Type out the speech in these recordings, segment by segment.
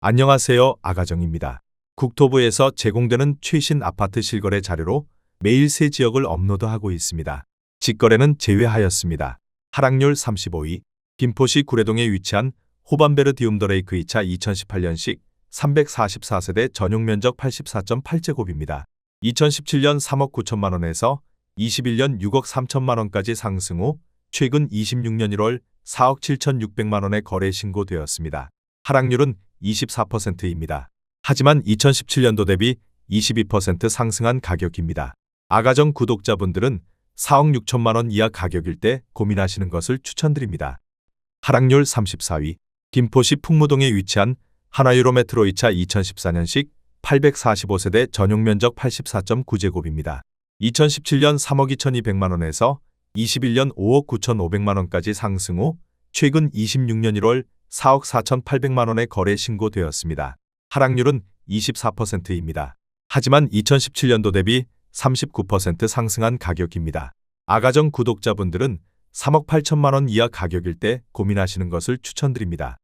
안녕하세요. 아가정입니다. 국토부에서 제공되는 최신 아파트 실거래 자료로 매일 새 지역을 업로드하고 있습니다. 직거래는 제외하였습니다. 하락률 35위. 김포시 구례동에 위치한 호반베르디움더레이크 2차 2018년식 344세대 전용 면적 84.8제곱입니다. 2017년 3억 9천만 원에서 21년 6억 3천만 원까지 상승 후 최근 26년 1월 4억 7,600만 원에 거래 신고되었습니다. 하락률은 24%입니다. 하지만 2017년도 대비 22% 상승한 가격입니다. 아가정 구독자분들은 4억 6천만 원 이하 가격일 때 고민하시는 것을 추천드립니다. 하락률 34위. 김포시 풍무동에 위치한 한화유로메트로 2차 2014년식 845세대 전용 면적 84.9제곱입니다. 2017년 3억 2,200만 원에서 21년 5억 9,500만 원까지 상승 후 최근 26년 1월 4억 4,800만 원에 거래 신고되었습니다. 하락률은 24%입니다. 하지만 2017년도 대비 39% 상승한 가격입니다. 아가정 구독자분들은 3억 8천만 원 이하 가격일 때 고민하시는 것을 추천드립니다.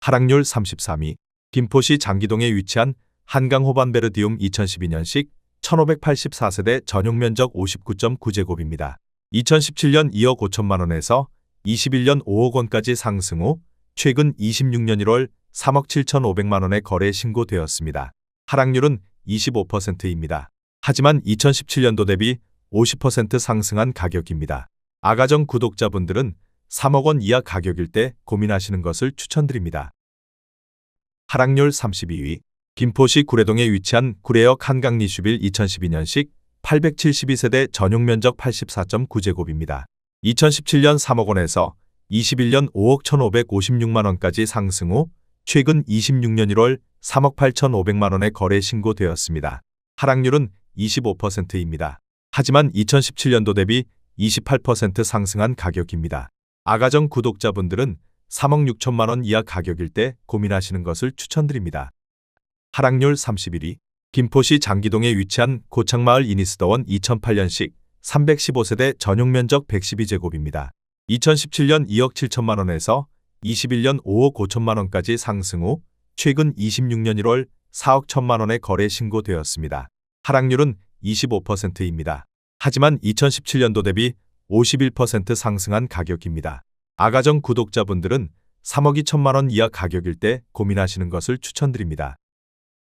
하락률 33위. 김포시 장기동에 위치한 한강호반베르디움 2012년식 1584세대 전용 면적 59.9제곱입니다. 2017년 2억 5천만 원에서 21년 5억 원까지 상승 후 최근 26년 1월 3억 7,500만 원에 거래 신고되었습니다. 하락률은 25%입니다. 하지만 2017년도 대비 50% 상승한 가격입니다. 아가정 구독자분들은 3억 원 이하 가격일 때 고민하시는 것을 추천드립니다. 하락률 32위. 김포시 구례동에 위치한 구례역 한강리슈빌 2012년식 872세대 전용 면적 84.9제곱입니다. 2017년 3억 원에서 21년 5억 1,556만 원까지 상승 후 최근 26년 1월 3억 8,500만 원에 거래 신고되었습니다. 하락률은 25%입니다. 하지만 2017년도 대비 28% 상승한 가격입니다. 아가정 구독자분들은 3억 6천만 원 이하 가격일 때 고민하시는 것을 추천드립니다. 하락률 31위. 김포시 장기동에 위치한 고창마을 이니스더원 2008년식 315세대 전용 면적 112제곱입니다. 2017년 2억 7천만 원에서 21년 5억 5천만 원까지 상승 후 최근 26년 1월 4억 1천만 원에 거래 신고되었습니다. 하락률은 25%입니다. 하지만 2017년도 대비 51% 상승한 가격입니다. 아가정 구독자분들은 3억 2천만 원 이하 가격일 때 고민하시는 것을 추천드립니다.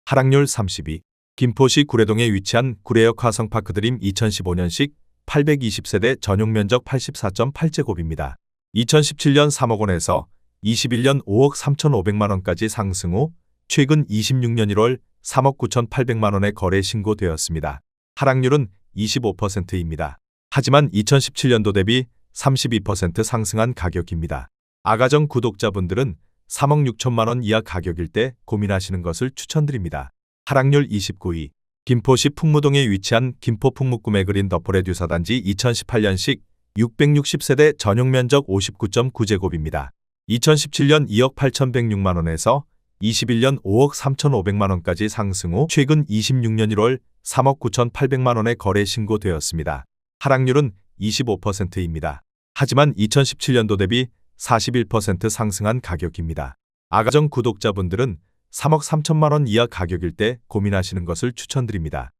하락률 30위. 김포시 구례동에 위치한 구례역 화성파크드림 2015년식 820세대 전용 면적 84.8제곱입니다. 2017년 3억 원에서 21년 5억 3,500만 원까지 상승 후 최근 26년 1월 3억 9,800만 원에 거래 신고되었습니다. 하락률은 25%입니다. 하지만 2017년도 대비 32% 상승한 가격입니다. 아가정 구독자분들은 3억 6천만 원 이하 가격일 때 고민하시는 것을 추천드립니다. 하락률 29위. 김포시 풍무동에 위치한 김포풍무구매그린 더포레듀서 단지 2018년식 660세대 전용 면적 59.9제곱입니다. 2017년 2억 8,106만 원에서 21년 5억 3,500만 원까지 상승 후 최근 26년 1월 3억 9,800만 원에 거래 신고되었습니다. 하락률은 25%입니다. 하지만 2017년도 대비 41% 상승한 가격입니다. 아가정 구독자분들은 3억 3천만 원 이하 가격일 때 고민하시는 것을 추천드립니다.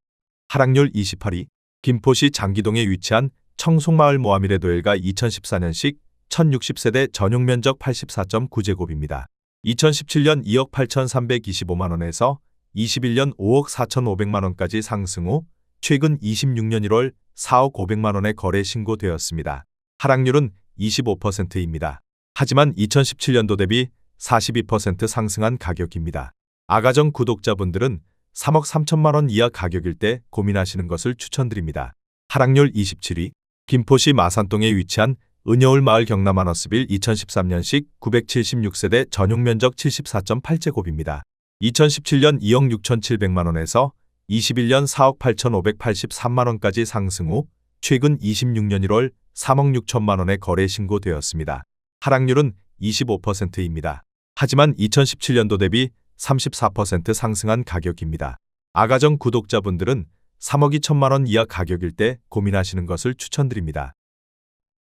하락률 28위. 김포시 장기동에 위치한 청송마을 모하미레도엘가 2014년식 1060세대 전용 면적 84.9제곱입니다. 2017년 2억 8,325만 원에서 21년 5억 4,500만 원까지 상승 후 최근 26년 1월 4억 500만 원에 거래 신고되었습니다. 하락률은 25%입니다. 하지만 2017년도 대비 42% 상승한 가격입니다. 아가정 구독자분들은 3억 3천만 원 이하 가격일 때 고민하시는 것을 추천드립니다. 하락률 27위. 김포시 마산동에 위치한 은여울 마을 경남하너스빌 2013년식 976세대 전용 면적 74.8제곱입니다. 2017년 2억 6,700만 원에서 21년 4억 8,583만 원까지 상승 후 최근 26년 1월 3억 6천만 원에 거래 신고되었습니다. 하락률은 25%입니다. 하지만 2017년도 대비 34% 상승한 가격입니다. 아가정 구독자분들은 3억 2천만 원 이하 가격일 때 고민하시는 것을 추천드립니다.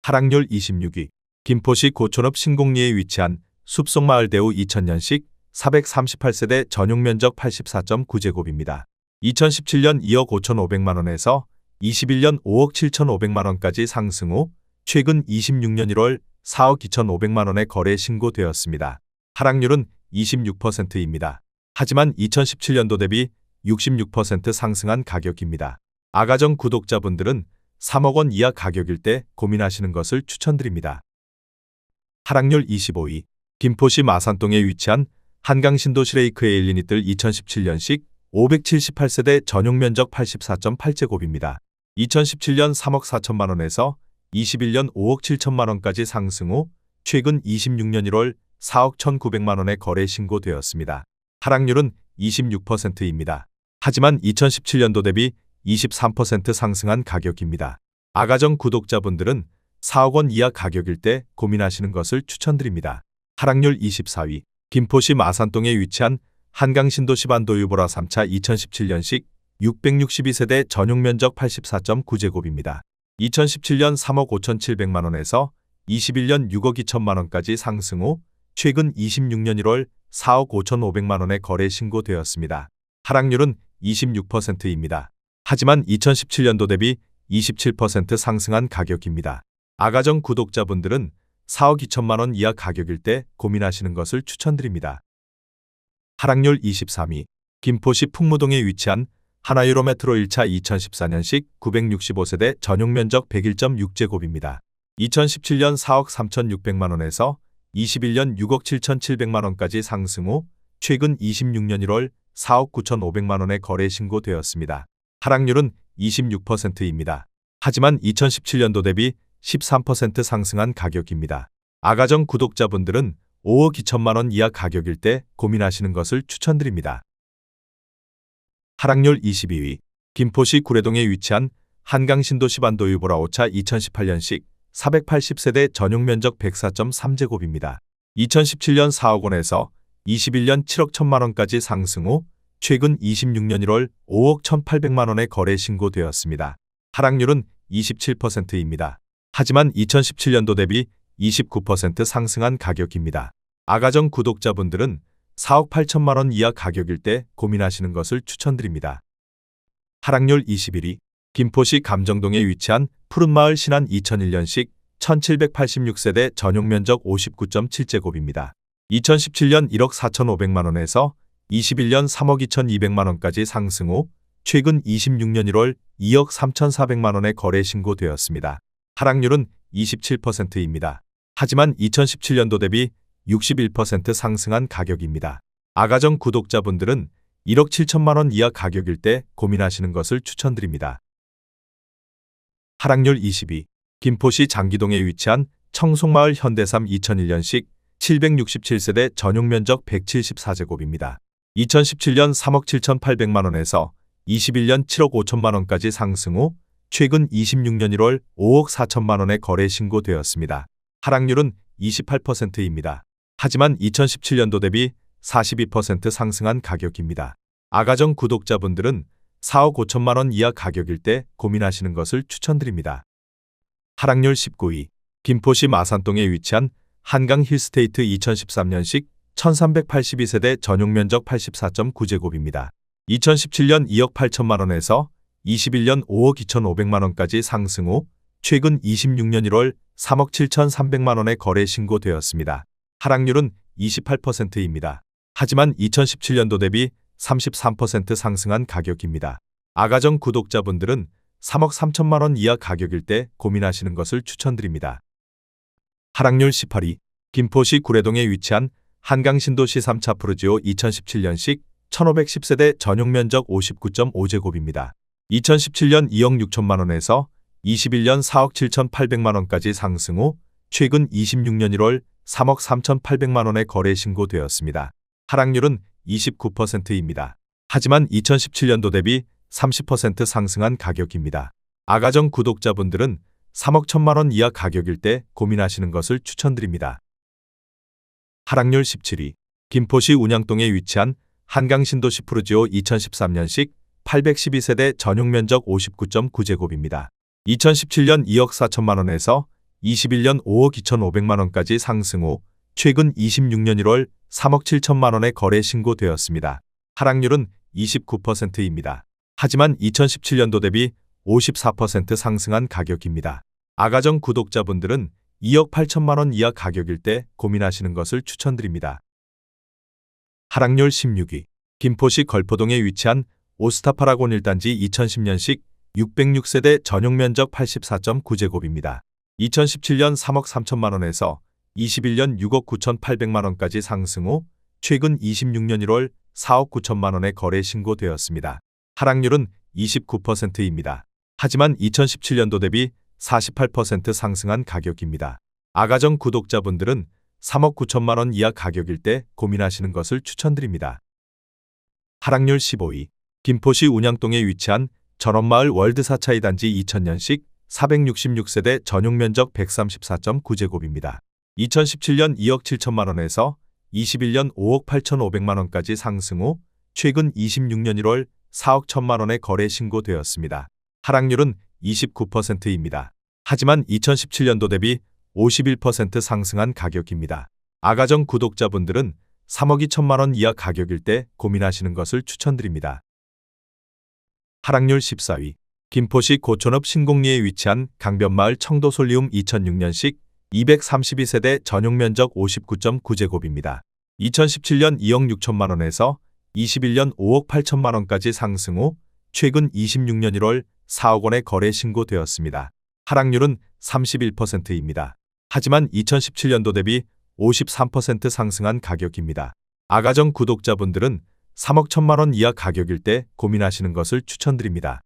하락률 26위. 김포시 고촌읍 신곡리에 위치한 숲속마을 대우 2000년식 438세대 전용 면적 84.9제곱입니다. 2017년 2억 5,500만 원에서 21년 5억 7,500만 원까지 상승 후 최근 26년 1월 4억 2,500만 원에 거래 신고되었습니다. 하락률은 26%입니다. 하지만 2017년도 대비 66% 상승한 가격입니다. 아가정 구독자분들은 3억 원 이하 가격일 때 고민하시는 것을 추천드립니다. 하락률 25위. 김포시 마산동에 위치한 한강신도시 레이크 에일리니뜰 2017년식 578세대 전용 면적 84.8제곱입니다. 2017년 3억 4천만 원에서 21년 5억 7천만 원까지 상승 후 최근 26년 1월 4억 1,900만 원에 거래 신고되었습니다. 하락률은 26%입니다. 하지만 2017년도 대비 23% 상승한 가격입니다. 아가정 구독자분들은 4억 원 이하 가격일 때 고민하시는 것을 추천드립니다. 하락률 24위. 김포시 마산동에 위치한 한강신도시 반도유보라 3차 2017년식 662세대 전용 면적 84.9제곱입니다. 2017년 3억 5,700만 원에서 21년 6억 2천만 원까지 상승 후 최근 26년 1월 4억 5,500만 원에 거래 신고되었습니다. 하락률은 26%입니다. 하지만 2017년도 대비 27% 상승한 가격입니다. 아가정 구독자분들은 4억 2천만 원 이하 가격일 때 고민하시는 것을 추천드립니다. 하락률 23위. 김포시 풍무동에 위치한 하나유로메트로 1차 2014년식 965세대 전용 면적 101.6제곱입니다. 2017년 4억 3,600만 원에서 21년 6억 7,700만 원까지 상승 후 최근 26년 1월 4억 9,500만 원에 거래 신고되었습니다. 하락률은 26%입니다. 하지만 2017년도 대비 13% 상승한 가격입니다. 아가정 구독자분들은 5억 2천만 원 이하 가격일 때 고민하시는 것을 추천드립니다. 하락률 22위. 김포시 구례동에 위치한 한강신도시 반도유보라 5차 2018년식 480세대 전용 면적 104.3제곱입니다. 2017년 4억 원에서 21년 7억 1천만 원까지 상승 후 최근 26년 1월 5억 1,800만 원에 거래 신고되었습니다. 하락률은 27%입니다. 하지만 2017년도 대비 29% 상승한 가격입니다. 아가정 구독자분들은 4억 8천만 원 이하 가격일 때 고민하시는 것을 추천드립니다. 하락률 21위. 김포시 감정동에 위치한 푸른마을 신안 2001년식 1786세대 전용 면적 59.7제곱입니다. 2017년 1억 4,500만 원에서 21년 3억 2,200만 원까지 상승 후 최근 26년 1월 2억 3,400만 원에 거래 신고되었습니다. 하락률은 27%입니다. 하지만 2017년도 대비 61% 상승한 가격입니다. 아가정 구독자분들은 1억 7천만 원 이하 가격일 때 고민하시는 것을 추천드립니다. 하락률 22. 김포시 장기동에 위치한 청송마을 현대삼 2001년식 767세대 전용 면적 174제곱입니다. 2017년 3억 7,800만 원에서 21년 7억 5천만 원까지 상승 후 최근 26년 1월 5억 4천만 원에 거래 신고되었습니다. 하락률은 28%입니다. 하지만 2017년도 대비 42% 상승한 가격입니다. 아가정 구독자분들은 4억 5천만 원 이하 가격일 때 고민하시는 것을 추천드립니다. 하락률 19위. 김포시 마산동에 위치한 한강 힐스테이트 2013년식 1382세대 전용 면적 84.9제곱입니다. 2017년 2억 8천만 원에서 21년 5억 2,500만 원까지 상승 후 최근 26년 1월 3억 7,300만 원에 거래 신고되었습니다. 하락률은 28%입니다. 하지만 2017년도 대비 33% 상승한 가격입니다. 아가정 구독자분들은 3억 3천만 원 이하 가격일 때 고민하시는 것을 추천드립니다. 하락률 18위. 김포시 구례동에 위치한 한강신도시 3차 푸르지오 2017년식 1510세대 전용 면적 59.5제곱입니다. 2017년 2억 6천만 원에서 21년 4억 7,800만 원까지 상승 후 최근 26년 1월 3억 3,800만 원에 거래 신고되었습니다. 하락률은 29%입니다. 하지만 2017년도 대비 30% 상승한 가격입니다. 아가정 구독자분들은 3억 1천만 원 이하 가격일 때 고민하시는 것을 추천드립니다. 하락률 17위. 김포시 운양동에 위치한 한강신도시 푸르지오 2013년식 812세대 전용 면적 59.9제곱입니다. 2017년 2억 4천만 원에서 21년 5억 2,500만 원까지 상승 후 최근 26년 1월 3억 7천만 원의 거래 신고되었습니다. 하락률은 29%입니다. 하지만 2017년도 대비 54% 상승한 가격입니다. 아가정 구독자분들은 2억 8천만 원 이하 가격일 때 고민하시는 것을 추천드립니다. 하락률 16위. 김포시 걸포동에 위치한 오스타 파라곤 1단지 2010년식 606세대 전용 면적 84.9제곱입니다. 2017년 3억 3천만 원에서 21년 6억 9,800만 원까지 상승 후 최근 26년 1월 4억 9천만 원에 거래 신고되었습니다. 하락률은 29%입니다. 하지만 2017년도 대비 48% 상승한 가격입니다. 아가정 구독자분들은 3억 9천만 원 이하 가격일 때 고민하시는 것을 추천드립니다. 하락률 15위. 김포시 운양동에 위치한 전원마을 월드사차 2단지 2000년식 466세대 전용 면적 134.9제곱입니다. 2017년 2억 7천만 원에서 21년 5억 8,500만 원까지 상승 후 최근 26년 1월 4억 1천만 원에 거래 신고되었습니다. 하락률은 29%입니다. 하지만 2017년도 대비 51% 상승한 가격입니다. 아가정 구독자분들은 3억 2천만 원 이하 가격일 때 고민하시는 것을 추천드립니다. 하락률 14위. 김포시 고촌읍 신곡리에 위치한 강변마을 청도솔리움 2006년식 232세대 전용 면적 59.9제곱입니다. 2017년 2억 6천만 원에서 21년 5억 8천만 원까지 상승 후 최근 26년 1월 4억 원에 거래 신고되었습니다. 하락률은 31%입니다. 하지만 2017년도 대비 53% 상승한 가격입니다. 아가정 구독자분들은 3억 1천만 원 이하 가격일 때 고민하시는 것을 추천드립니다.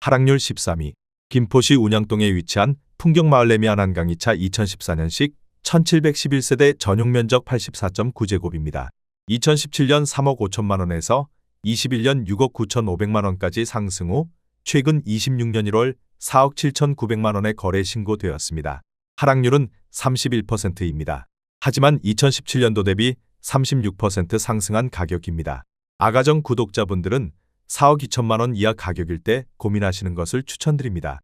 하락률 13위. 김포시 운양동에 위치한 풍경마을 레미안 한강 2차 2014년식 1711세대 전용 면적 84.9제곱입니다. 2017년 3억 5천만 원에서 21년 6억 9,500만 원까지 상승 후 최근 26년 1월 4억 7,900만 원에 거래 신고되었습니다. 하락률은 31%입니다. 하지만 2017년도 대비 36% 상승한 가격입니다. 아가정 구독자분들은 4억 2천만 원 이하 가격일 때 고민하시는 것을 추천드립니다.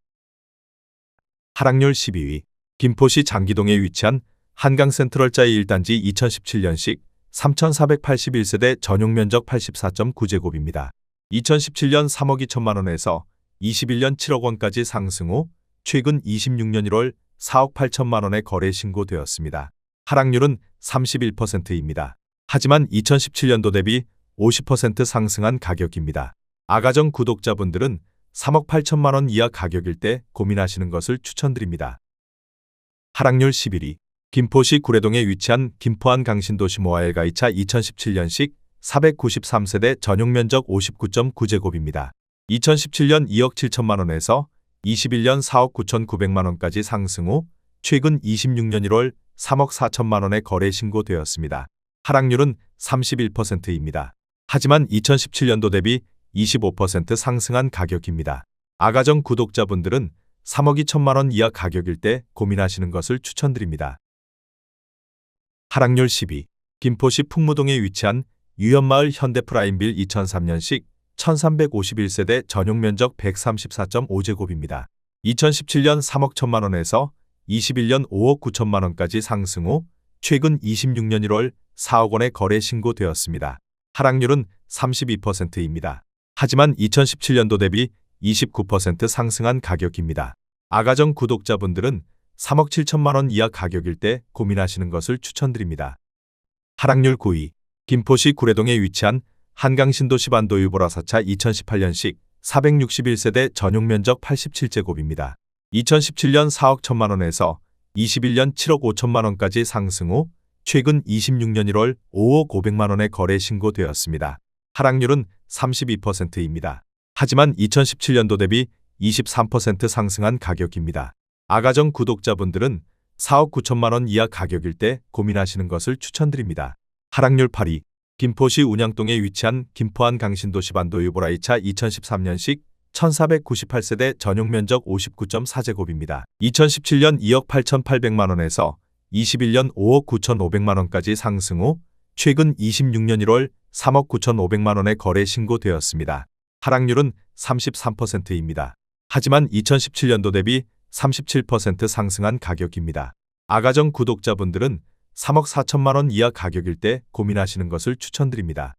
하락률 12위. 김포시 장기동에 위치한 한강센트럴자이 1단지 2017년식 3,481세대 전용 면적 84.9제곱입니다. 2017년 3억 2천만 원에서 21년 7억 원까지 상승 후 최근 26년 1월 4억 8천만 원에 거래 신고되었습니다. 하락률은 31%입니다. 하지만 2017년도 대비 50% 상승한 가격입니다. 아가정 구독자분들은 3억 8천만 원 이하 가격일 때 고민하시는 것을 추천드립니다. 하락률 11위. 김포시 구례동에 위치한 김포한 강신도시 모아엘가 2차 2017년식 493세대 전용 면적 59.9제곱입니다. 2017년 2억 7천만 원에서 21년 4억 9,900만 원까지 상승 후 최근 26년 1월 3억 4천만 원에 거래 신고되었습니다. 하락률은 31%입니다. 하지만 2017년도 대비 25% 상승한 가격입니다. 아가정 구독자분들은 3억 2천만 원 이하 가격일 때 고민하시는 것을 추천드립니다. 하락률 10위. 김포시 풍무동에 위치한 유연마을 현대프라임빌 2003년식 1351세대 전용 면적 134.5제곱입니다. 2017년 3억 1천만 원에서 21년 5억 9천만 원까지 상승 후 최근 26년 1월 4억 원에 거래 신고되었습니다. 하락률은 32%입니다. 하지만 2017년도 대비 29% 상승한 가격입니다. 아가정 구독자분들은 3억 7천만 원 이하 가격일 때 고민하시는 것을 추천드립니다. 하락률 9위. 김포시 구례동에 위치한 한강신도시 반도유보라사차 2018년식 461세대 전용 면적 87제곱입니다. 2017년 4억 1천만 원에서 21년 7억 5천만 원까지 상승 후 최근 26년 1월 5억 500만 원에 거래 신고되었습니다. 하락률은 32%입니다. 하지만 2017년도 대비 23% 상승한 가격입니다. 아가정 구독자분들은 4억 9천만 원 이하 가격일 때 고민하시는 것을 추천드립니다. 하락률 8위. 김포시 운양동에 위치한 김포한 강신도시 반도유보라 2차 2013년식 1498세대 전용 면적 59.4제곱입니다. 2017년 2억 8,800만 원에서 21년 5억 9,500만 원까지 상승 후 최근 26년 1월 3억 9,500만 원에 거래 신고되었습니다. 하락률은 33%입니다. 하지만 2017년도 대비 37% 상승한 가격입니다. 아가정 구독자분들은 3억 4천만 원 이하 가격일 때 고민하시는 것을 추천드립니다.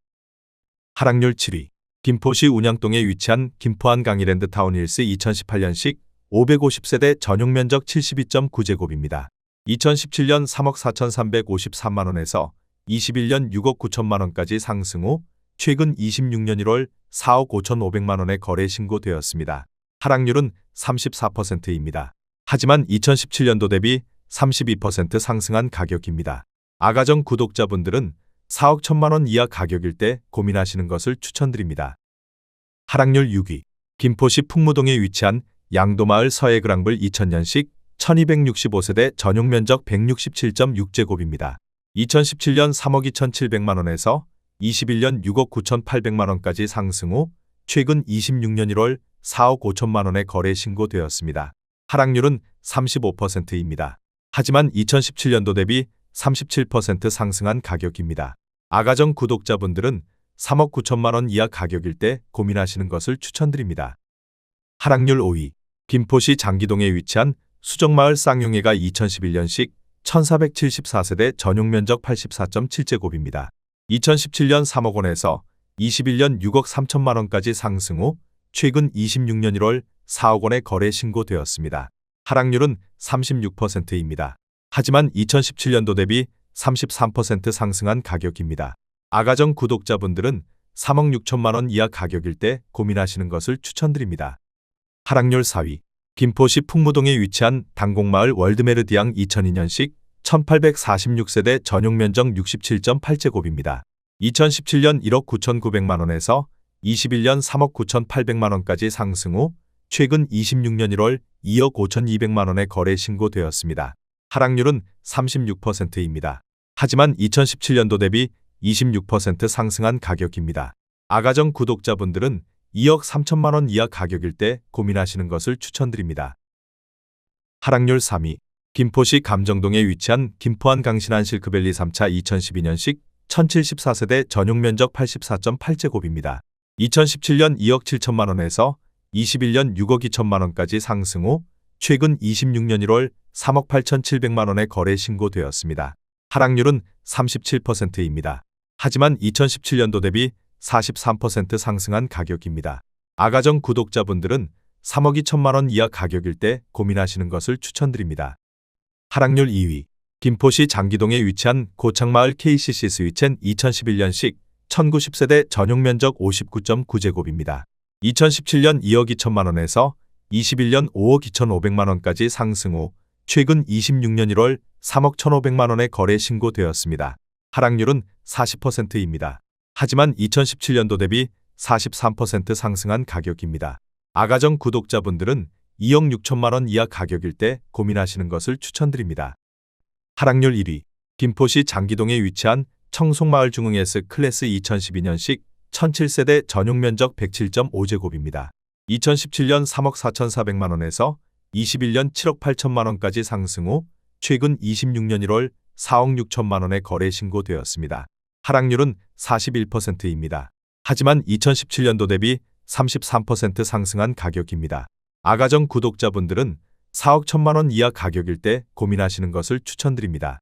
하락률 7위. 김포시 운양동에 위치한 김포한 강이랜드 타운힐스 2018년식 550세대 전용 면적 72.9제곱입니다. 2017년 3억 4,353만 원에서 21년 6억 9천만 원까지 상승 후 최근 26년 1월 4억 5,500만 원에 거래 신고되었습니다. 하락률은 34%입니다. 하지만 2017년도 대비 32% 상승한 가격입니다. 아가정 구독자분들은 4억 1천만 원 이하 가격일 때 고민하시는 것을 추천드립니다. 하락률 6위. 김포시 풍무동에 위치한 양도마을 서해그랑블 2000년식 1265세대 전용 면적 167.6제곱입니다. 2017년 3억 2,700만 원에서 21년 6억 9,800만 원까지 상승 후 최근 26년 1월 4억 5천만 원에 거래 신고되었습니다. 하락률은 35%입니다. 하지만 2017년도 대비 37% 상승한 가격입니다. 아가정 구독자분들은 3억 9천만 원 이하 가격일 때 고민하시는 것을 추천드립니다. 하락률 5위. 김포시 장기동에 위치한 수정마을 쌍용회가 2011년식 1474세대 전용 면적 84.7제곱입니다. 2017년 3억 원에서 21년 6억 3천만 원까지 상승 후 최근 26년 1월 4억 원에 거래 신고되었습니다. 하락률은 36%입니다. 하지만 2017년도 대비 33% 상승한 가격입니다. 아가정 구독자분들은 3억 6천만 원 이하 가격일 때 고민하시는 것을 추천드립니다. 하락률 4위. 김포시 풍무동에 위치한 당곡마을 월드메르디앙 2002년식 1846세대 전용 면적 67.8제곱입니다. 2017년 1억 9,900만 원에서 21년 3억 9,800만 원까지 상승 후 최근 26년 1월 2억 5,200만 원에 거래 신고되었습니다. 하락률은 36%입니다. 하지만 2017년도 대비 26% 상승한 가격입니다. 아가정 구독자분들은 2억 3천만 원 이하 가격일 때 고민하시는 것을 추천드립니다. 하락률 3위. 김포시 감정동에 위치한 김포한 강신한 실크밸리 3차 2012년식 1074세대 전용 면적 84.8제곱입니다. 2017년 2억 7천만 원에서 21년 6억 2천만 원까지 상승 후 최근 26년 1월 3억 8,700만 원에 거래 신고되었습니다. 하락률은 37%입니다. 하지만 2017년도 대비 43% 상승한 가격입니다. 아가정 구독자분들은 3억 2천만 원 이하 가격일 때 고민하시는 것을 추천드립니다. 하락률 2위. 김포시 장기동에 위치한 고창마을 KCC 스위첸 2011년식 1090세대 전용 면적 59.9제곱입니다. 2017년 2억 2천만 원에서 21년 5억 2,500만 원까지 상승 후 최근 26년 1월 3억 1,500만 원에 거래 신고되었습니다. 하락률은 40%입니다. 하지만 2017년도 대비 43% 상승한 가격입니다. 아가정 구독자분들은 2억 6천만 원 이하 가격일 때 고민하시는 것을 추천드립니다. 하락률 1위. 김포시 장기동에 위치한 청송마을 중흥 S 클래스 2012년식 1007세대 전용 면적 107.5제곱입니다. 2017년 3억 4,400만 원에서 21년 7억 8천만 원까지 상승 후 최근 26년 1월 4억 6천만 원에 거래 신고되었습니다. 하락률은 41%입니다. 하지만 2017년도 대비 33% 상승한 가격입니다. 아가정 구독자분들은 4억 1천만 원 이하 가격일 때 고민하시는 것을 추천드립니다.